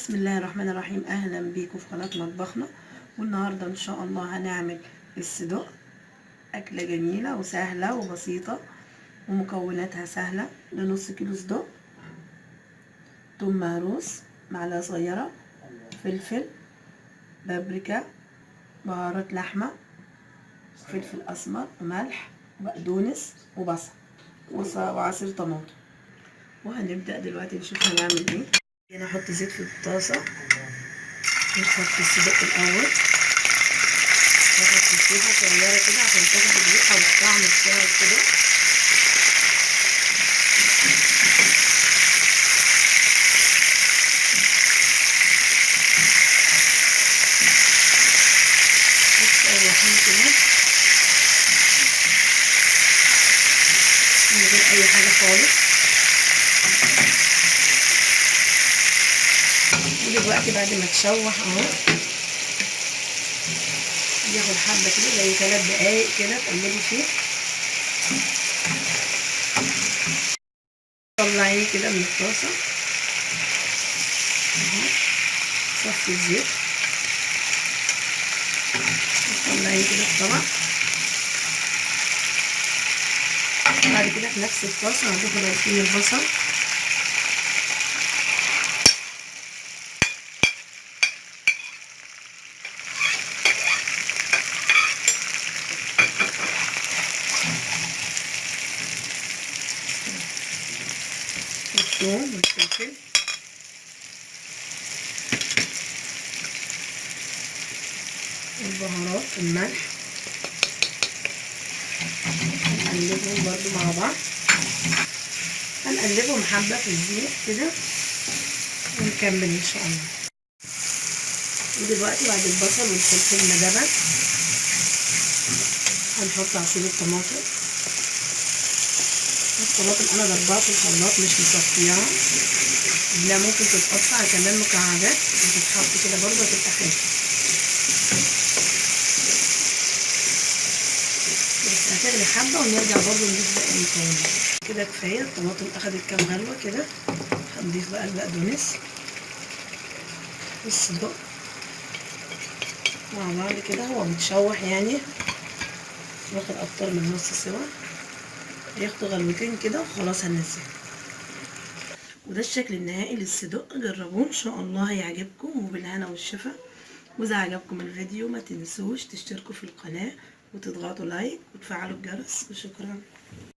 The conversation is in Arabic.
بسم الله الرحمن الرحيم. اهلا بيكم في قناه مطبخنا. والنهارده ان شاء الله هنعمل الصدق، اكله جميله وسهله وبسيطه ومكوناتها سهله. لنص كيلو صدق، توم مهروس، معلقه صغيره فلفل، بابريكا، بهارات لحمه، فلفل اسمر وملح وبقدونس وبصل وعصير طماطم. وهنبدا دلوقتي نشوف هنعمل ايه. هنا احط زيت في الطاسه، نحط الصدق الاول، نحط تشويحه صغيره كده عشان تاخد الريحه والطعم بتاع الصدق. متشوحين كده من غير اي حاجه خالص. ودلوقتي بعد ما تشوح اهو، ياخد حبه كده زي 3 دقايق كده تقلبي فيه. طلعيه كده من الطاسه اهو، صفي الزيت، طلعيه كده في طبق. بعد كده في نفس الطاسه هنضيف رغيفين البصل، والثوم والفلفل، والبهارات والملح. هنقلبهم برضو مع بعض، هنقلبهم حبة في الزيت كده ونكمل ان شاء الله. ودلوقتي بعد البصل والفلفل ما دبل هنحط عصير الطماطم. الطماطم انا ضرباها في الخلاط مش مصفياها، لا ممكن تتقطع كمان مكعبات وتتحط كده برضه هتبقى حلوه. بس هتغلي حبه ونرجع برضه نضيف باقي المكونات. كده كفايه، الطماطم اخدت كام غلوه كده. هنضيف بقى البقدونس والصدق مع بعض كده. هو بيتشوح يعني واخد اكتر من نص سوا، ياخدوا غلوتين كده وخلاص هننزله. وده الشكل النهائي للصدق. جربوه ان شاء الله هيعجبكم، وبالهنا والشفا. واذا عجبكم الفيديو ما تنسوش تشتركوا في القناة وتضغطوا لايك وتفعلوا الجرس، وشكرا.